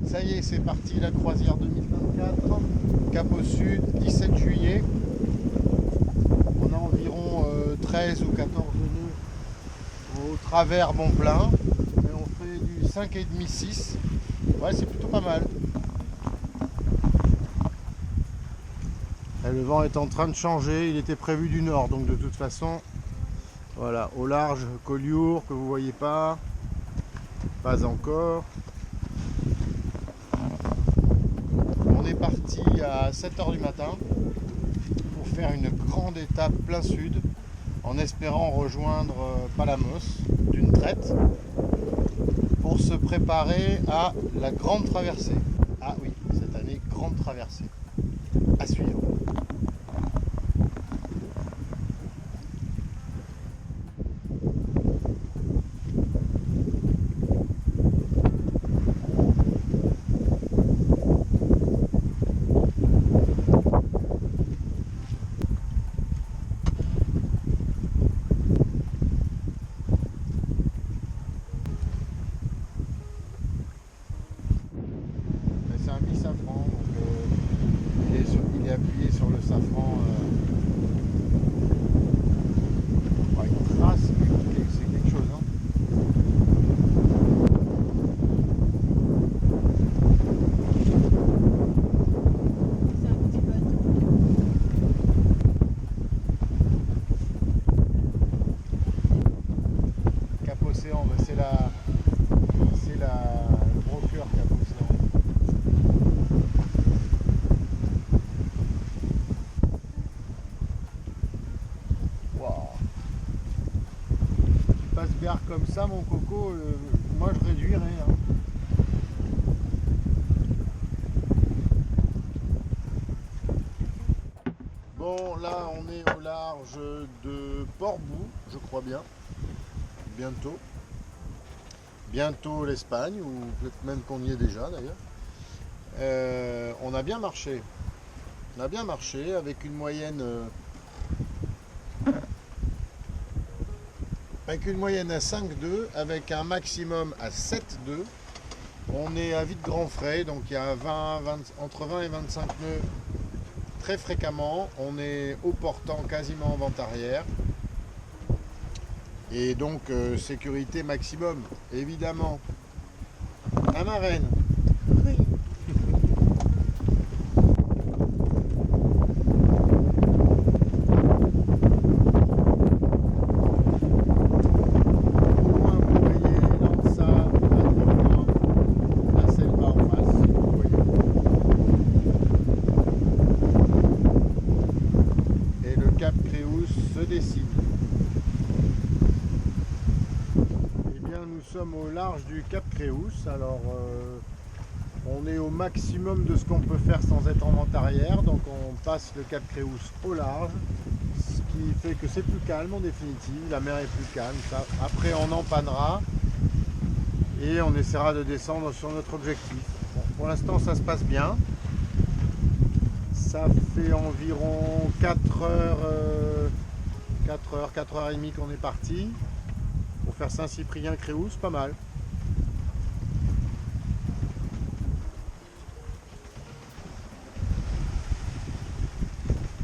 Ça y est, c'est parti la croisière 2024. Cap au sud, 17 juillet. On a environ 13 ou 14 nœuds au travers bon plein. Et on fait du 5,5-6. Ouais, c'est plutôt pas mal. Et le vent est en train de changer. Il était prévu du nord, donc de toute façon, voilà, au large, Collioure que vous voyez pas encore. On est parti à 7h du matin pour faire une grande étape plein sud en espérant rejoindre Palamos d'une traite pour se préparer à la grande traversée. Ah oui, cette année, grande traversée. À suivre. C'est un mi-safran, donc il est appuyé sur le safran. Une trace, c'est quelque chose. Hein. C'est un petit bateau. Cap Océan, mais c'est le broker Cap Océan. Wow. Tu passes bière comme ça, mon coco, moi je réduirais. Hein. Bon, là on est au large de Portbou, je crois bien. Bientôt. Bientôt l'Espagne, ou peut-être même qu'on y est déjà d'ailleurs. On a bien marché. On a bien marché avec une moyenne. Avec une moyenne à 5,2, avec un maximum à 7,2. On est à vide grand frais, donc il y a entre 20 et 25 nœuds très fréquemment. On est au portant quasiment en vente arrière. Et donc sécurité maximum, évidemment. À Marraine. Oui. Au loin, vous voyez Lança, à très loin. Là, c'est le bas en face, vous voyez. Et le cap Créus se dessine. Eh bien, nous sommes au large du cap Créus. Alors, on est au maximum de ce qu'on peut faire sans être en vente arrière. Donc, on passe le cap Créus au large. Ce qui fait que c'est plus calme en définitive. La mer est plus calme. Ça. Après, on empannera. Et on essaiera de descendre sur notre objectif. Bon, pour l'instant, ça se passe bien. Ça fait environ 4h30 qu'on est parti. Pour faire Saint-Cyprien-Créouse, pas mal.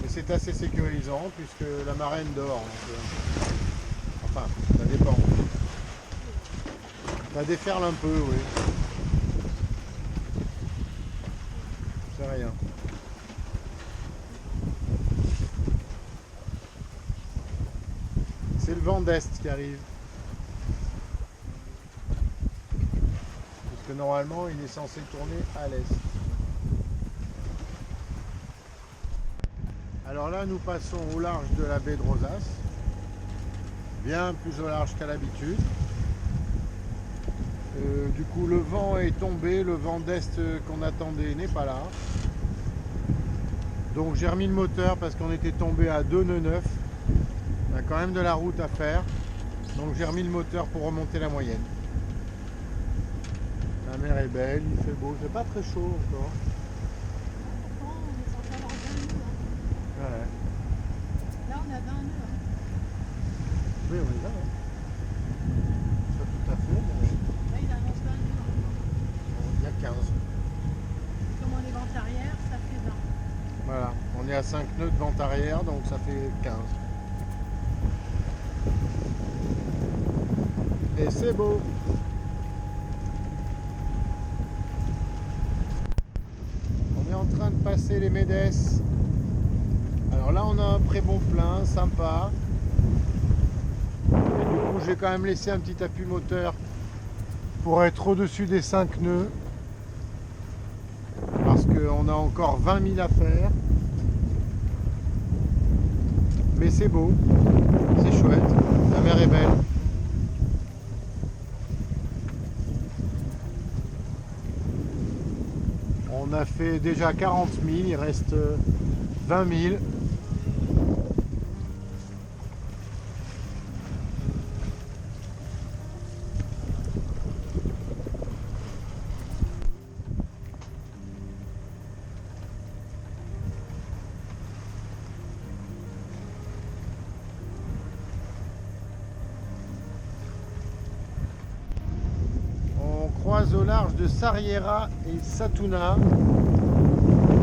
Et c'est assez sécurisant puisque la marraine dort. Donc, enfin, ça dépend. Ça déferle un peu, oui. C'est rien. C'est le vent d'est qui arrive. Parce que normalement, il est censé tourner à l'est. Alors là, nous passons au large de la baie de Rosas. Bien plus au large qu'à l'habitude. Du coup, le vent est tombé. Le vent d'est qu'on attendait n'est pas là. Donc j'ai remis le moteur parce qu'on était tombé à 2 nœuds 9. On a quand même de la route à faire. Donc j'ai remis le moteur pour remonter la moyenne. La mer est belle, il fait beau. C'est pas très chaud encore. Pourtant, on est censé avoir 20 nœuds. Hein. Ouais. Là, on a 20 nœuds. Hein. Oui, on est là. Hein. Ça tout à fait. Mais Là, il annonce 20 nœuds. il y a 15. est à 5 nœuds de vente arrière, donc ça fait 15. Et c'est beau. On est en train de passer les Médès. Alors là on a un pré-bon plein, sympa. Et du coup j'ai quand même laissé un petit appui moteur pour être au-dessus des 5 nœuds. Parce qu'on a encore 20 000 à faire. Mais c'est beau, c'est chouette, la mer est belle. On a fait déjà 40 000, il reste 20 000. Croise au large de Sarriera et Satuna.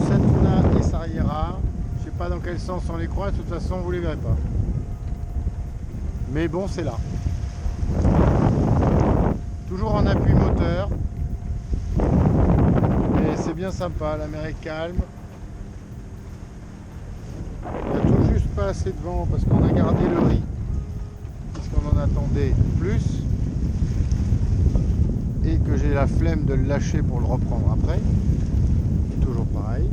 Satuna et Sarriera. Je sais pas dans quel sens on les croise, de toute façon vous les verrez pas. Mais bon, c'est là. Toujours en appui moteur. Et c'est bien sympa, la mer est calme. Il n'y a tout juste pas assez de vent parce qu'on a gardé le riz. Puisqu'on en attendait plus. Et que j'ai la flemme de le lâcher pour le reprendre après. Toujours pareil.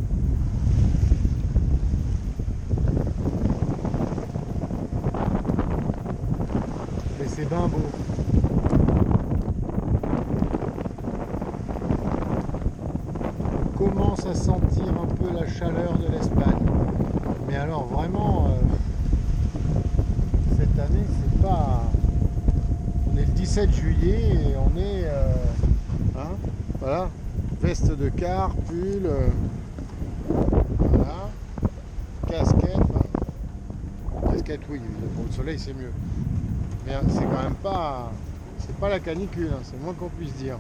Et c'est bien beau. On commence à sentir un peu la chaleur de l'Espagne. Mais alors vraiment, cette année, c'est pas... On est le 17 juillet et on est, voilà, veste de car, pull, voilà, casquette, casquette oui, pour le soleil c'est mieux, mais c'est quand même pas, c'est pas la canicule, c'est le moins qu'on puisse dire.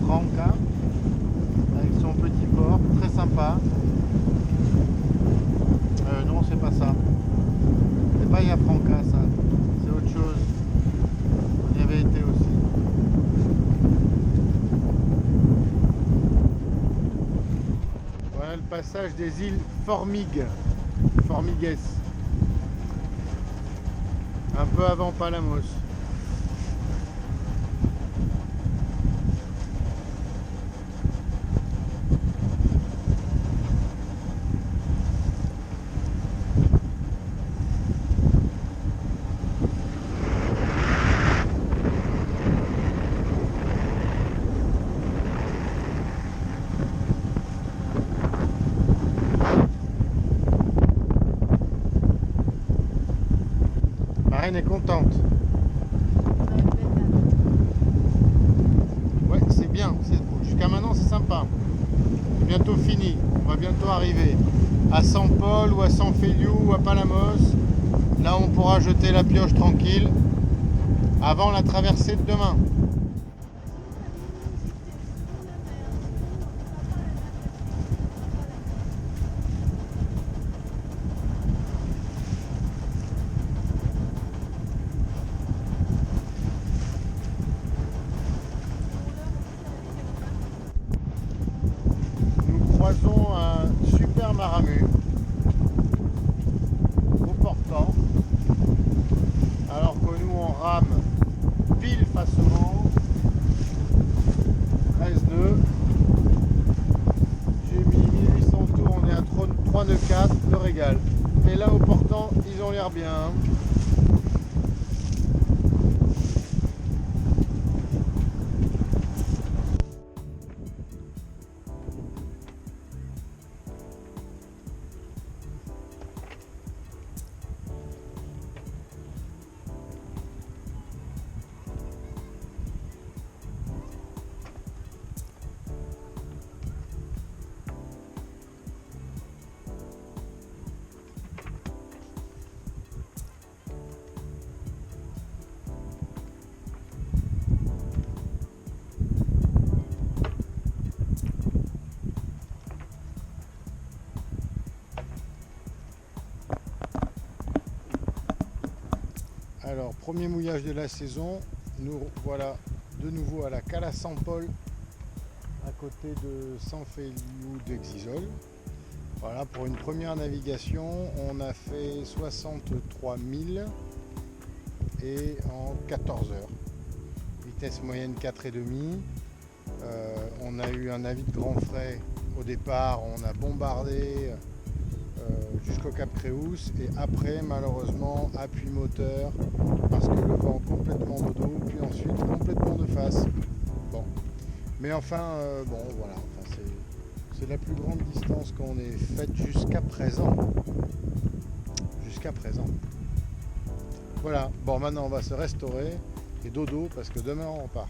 Franca avec son petit port très sympa. Non, c'est pas ça, c'est pas Yafranca, ça c'est autre chose. On y avait été aussi. Voilà le passage des îles Formigues, un peu avant Palamos. Marraine est contente. Ouais, c'est bien. Jusqu'à maintenant, c'est sympa. C'est bientôt fini. On va bientôt arriver à San Paul ou à San Feliu ou à Palamos. Là, on pourra jeter la pioche tranquille avant la traversée de demain. Croisons un super Maramu au portant, alors que nous on rame pile face au vent, 13 nœuds, j'ai mis 1800 tours, on est à 3 nœuds 4, le régal. Mais là au portant ils ont l'air bien. Alors, premier mouillage de la saison, nous voilà de nouveau à la Cala San Paul, à côté de San Feliu d'Exisol. Voilà, pour une première navigation, on a fait 63 000 et en 14 heures. Vitesse moyenne 4,5. On a eu un avis de grand frais au départ, on a bombardé jusqu'au Cap Créus et après malheureusement appui moteur parce que le vent complètement de dos puis ensuite complètement de face. Bon, mais enfin bon voilà, enfin, c'est la plus grande distance qu'on ait faite jusqu'à présent. Jusqu'à présent. Voilà, bon maintenant on va se restaurer et dodo parce que demain on part.